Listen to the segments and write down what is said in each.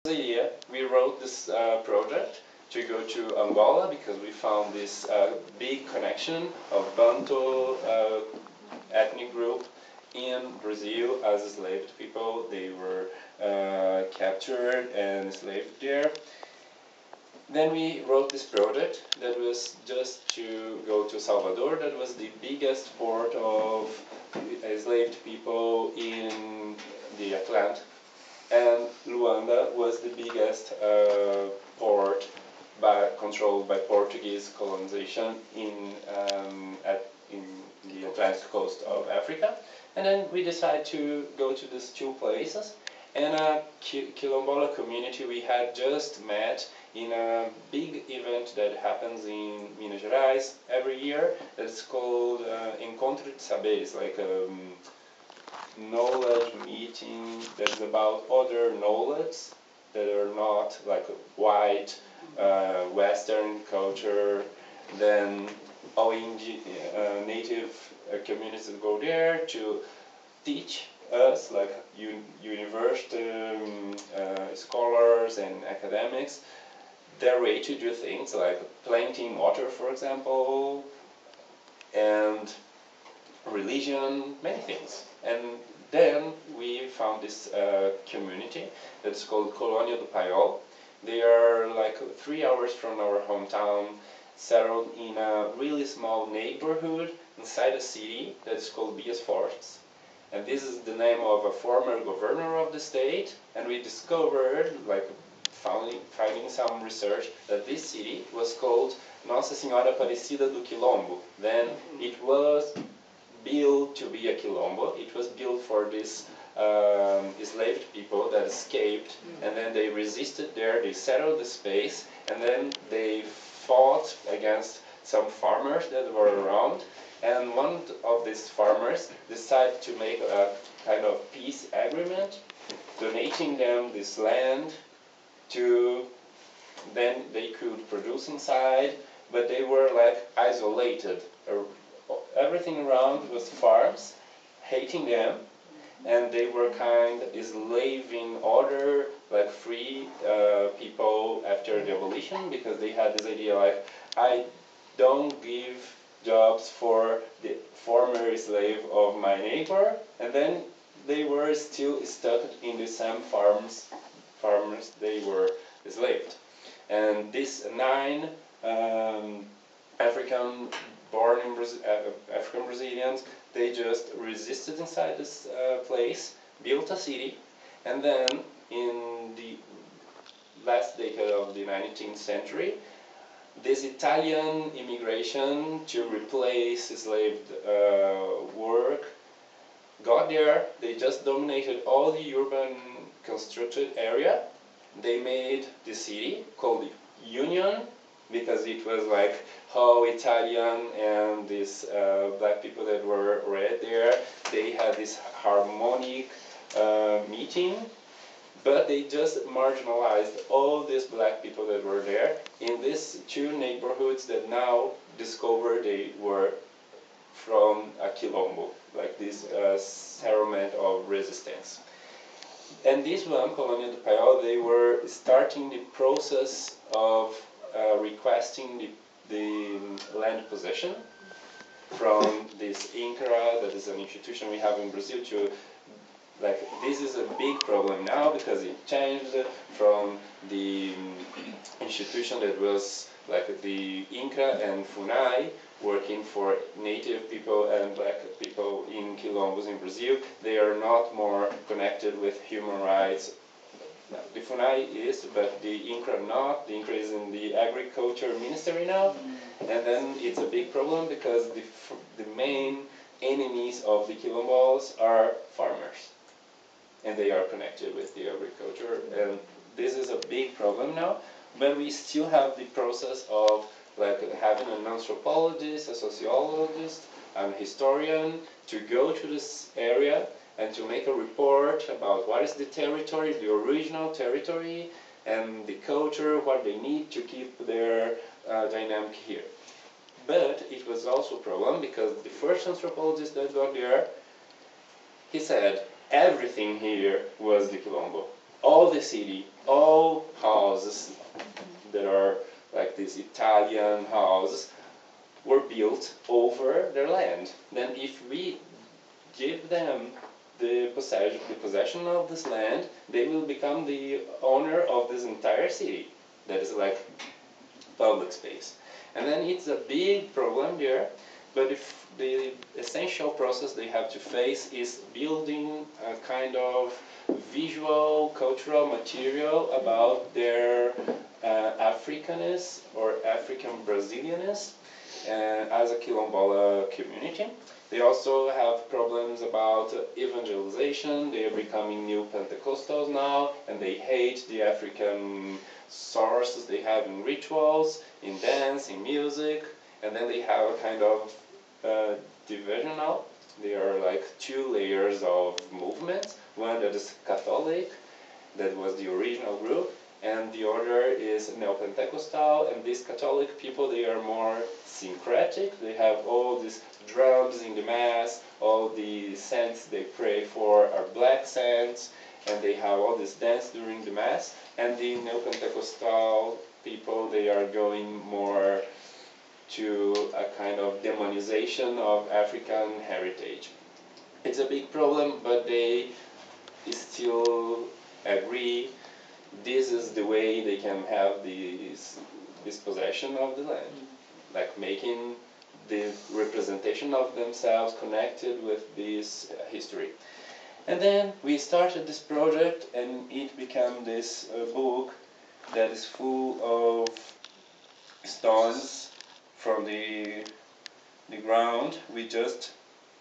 idea, we wrote this project to go to Angola because we found this big connection of Bantu ethnic group in Brazil as enslaved people. They were captured and enslaved there. Then we wrote this project that was just to go to Salvador. That was the biggest port of enslaved people in the Atlantic. And Luanda was the biggest port controlled by Portuguese colonization in the Atlantic coast of Africa. And then we decided to go to these two places. And a Quilombola community we had just met in a big event that happens in Minas Gerais every year. That's called Encontro de Saberes, like a knowledge meeting that's about other knowledge that are not like white Western culture. Then all native communities go there to teach us, like university scholars and academics, their way to do things, like planting water, for example, and religion, many things. And then we found this community that's called Colônia do Paiol. They are like 3 hours from our hometown, settled in a really small neighborhood inside a city that's called Bias Fortes. And this is the name of a former governor of the state. And we discovered, like finding some research, that this city was called Nossa Senhora Aparecida do Quilombo. Then it was built to be a Quilombo. It was built for these enslaved people that escaped, and then they resisted there, they settled the space, and then they fought against some farmers that were around. And one of these farmers decided to make a kind of peace agreement, donating them this land to, then they could produce inside, but they were like isolated. Everything around was farms, hating them, and they were kind of enslaving other like free people after the abolition, because they had this idea like, I don't give jobs for the former slave of my neighbor, and then they were still stuck in the same farmers they were enslaved. And these 9 born in African Brazilians, they just resisted inside this place, built a city, and then in the last decade of the 19th century, this Italian immigration to replace enslaved work got there. They just dominated all the urban constructed area. They made the city called Union, because it was like how Italian and these black people that were right there, they had this harmonic meeting, but they just marginalized all these black people that were there in these 2 neighborhoods that now discovered they were from a Quilombo, like this settlement of resistance. And this one, Colônia do Paiol, they were starting the process of requesting the land possession from this INCRA, that is an institution we have in Brazil, to, like, this is a big problem now because it changed from the institution that was like the INCRA and FUNAI, working for native people and black people in Quilombos in Brazil. They are not more connected with human rights. The FUNAI is, but the INCRA not. The INCRA is in the agriculture ministry now. And then it's a big problem because the main enemies of the Quilombos are farmers. And they are connected with the agriculture. And this is a big problem now. But we still have the process of like having an anthropologist, a sociologist, an historian to go to this area and to make a report about what is the territory, the original territory, and the culture, what they need to keep their dynamic here. But it was also a problem because the first anthropologist that got there, he said everything here was the Quilombo. all the city, all houses that are like these Italian houses were built over their land. Then if we give them the possession of this land, they will become the owner of this entire city. That is like public space. And then it's a big problem there, but if the essential process they have to face is building a kind of visual, cultural material about their Africanness or African Brazilianness as a Quilombola community. They also have problems about evangelization. They are becoming new Pentecostals now, and they hate the African sources they have in rituals, in dance, in music. And then they have a kind of divisional. There are like two layers of movements. One that is Catholic, that was the original group, and the other is Neo-Pentecostal, and these Catholic people, they are more syncretic. They have all these drums in the Mass, all the saints they pray for are black saints, and they have all this dance during the Mass. And the Neo-Pentecostal people, they are going more to a kind of demonization of African heritage. It's a big problem, but they still agree this is the way they can have this possession of the land, like making the representation of themselves connected with this history. And then we started this project, and it became this book that is full of stones from the ground. We just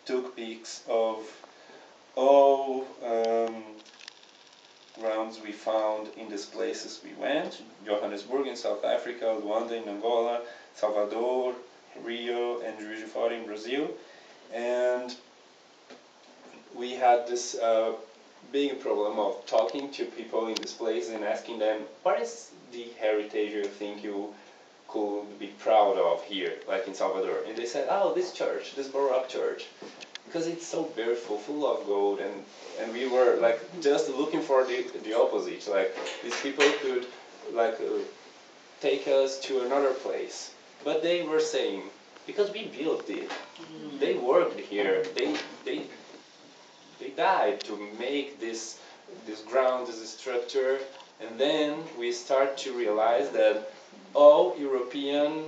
took pics of all grounds we found in these places we went: Johannesburg in South Africa, Luanda in Angola, Salvador, Rio, and Juiz de Fora in Brazil. And we had this big problem of talking to people in this place and asking them, what is the heritage you think you could be proud of here, like in Salvador? And they said, oh, this church, this Baroque church, because it's so beautiful, full of gold. And we were like just looking for the opposite, like these people could like take us to another place. But they were saying, because we built it, they worked here, they died to make this ground, this structure. And then we start to realize that all European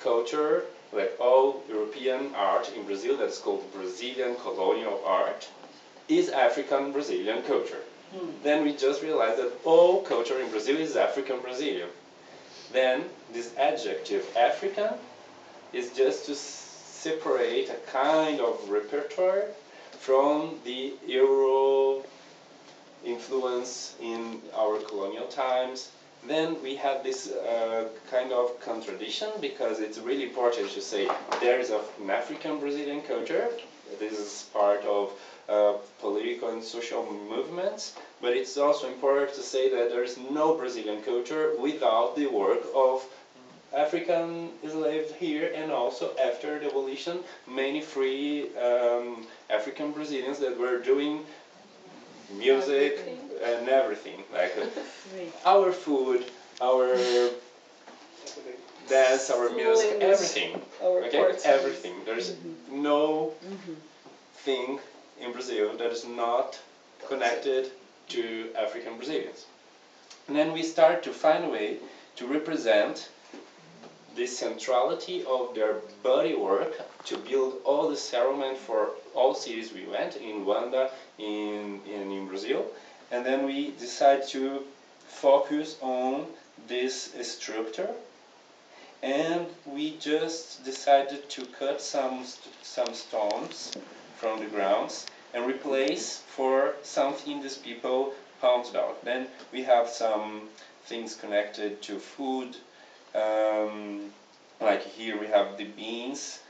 culture, like all European art in Brazil, that's called Brazilian colonial art, is African Brazilian culture. Then we just realized that all culture in Brazil is African Brazilian. Then this adjective African is just to separate a kind of repertoire from the Euro influence in our colonial times. Then we have this kind of contradiction, because it's really important to say there is an African Brazilian culture. This is part of political and social movements, but it's also important to say that there is no Brazilian culture without the work of African slaves here, and also after the abolition, many free African Brazilians that were doing music and everything, like our food, our dance, our music, everything. Okay, everything. There's no thing in Brazil that is not connected to African Brazilians. And then we start to find a way to represent the centrality of their body work to build all the settlement for all cities we went, in Luanda, in Brazil. And then we decide to focus on this structure, and we just decided to cut some stones from the grounds and replace for something these people pointed out. Then we have some things connected to food, like here we have the beans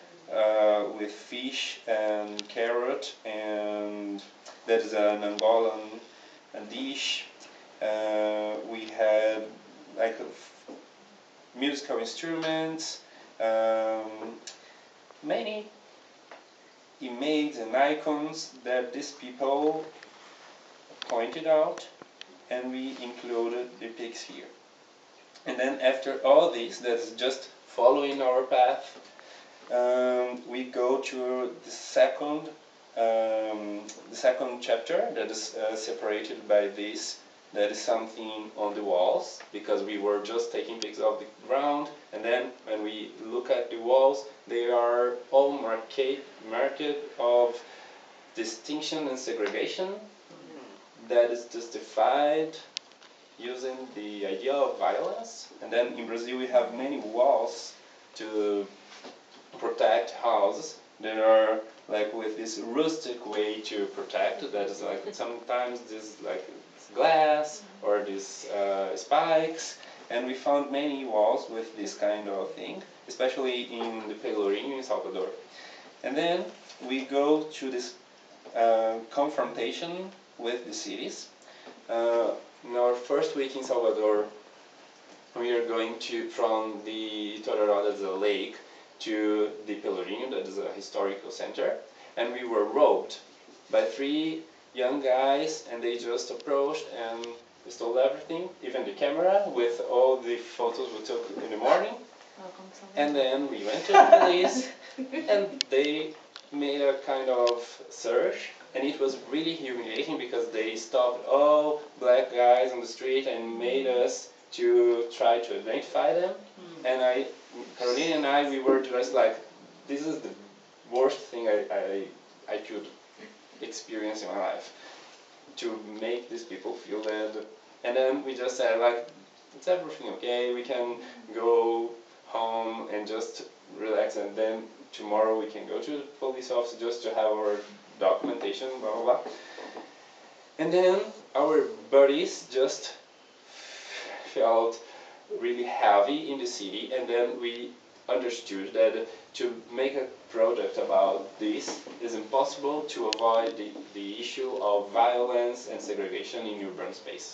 with fish and carrot, and that is an Angolan dish. We had like musical instruments, many images and icons that these people pointed out, and we included the pigs here. And then after all this, that's just following our path, we go to the second chapter that is separated by this. That is something on the walls, because we were just taking pics of the ground, and then when we look at the walls, they are all marked of distinction and segregation that is justified using the idea of violence. And then in Brazil we have many walls to protect houses that are like with this rustic way to protect, that is like sometimes this like glass or these spikes, and we found many walls with this kind of thing, especially in the Pelourinho in Salvador. And then we go to this confrontation with the cities. In our first week in Salvador, we are going from the Tororó, that's a lake, to the Pelourinho, that is a historical center, and we were robbed by 3 young guys, and they just approached and stole everything, even the camera with all the photos we took in the morning. And then we went to the police and they made a kind of search, and it was really humiliating because they stopped all black guys on the street and made us to try to identify them. And Carolina and I, we were just like, this is the worst thing I could experience in my life, to make these people feel that. And then we just said like, it's everything okay, we can go home and just relax, and then tomorrow we can go to the police office just to have our documentation, blah blah blah. And then our bodies just felt really heavy in the city, and then we understood that to make a product about this is impossible to avoid the issue of violence and segregation in urban space.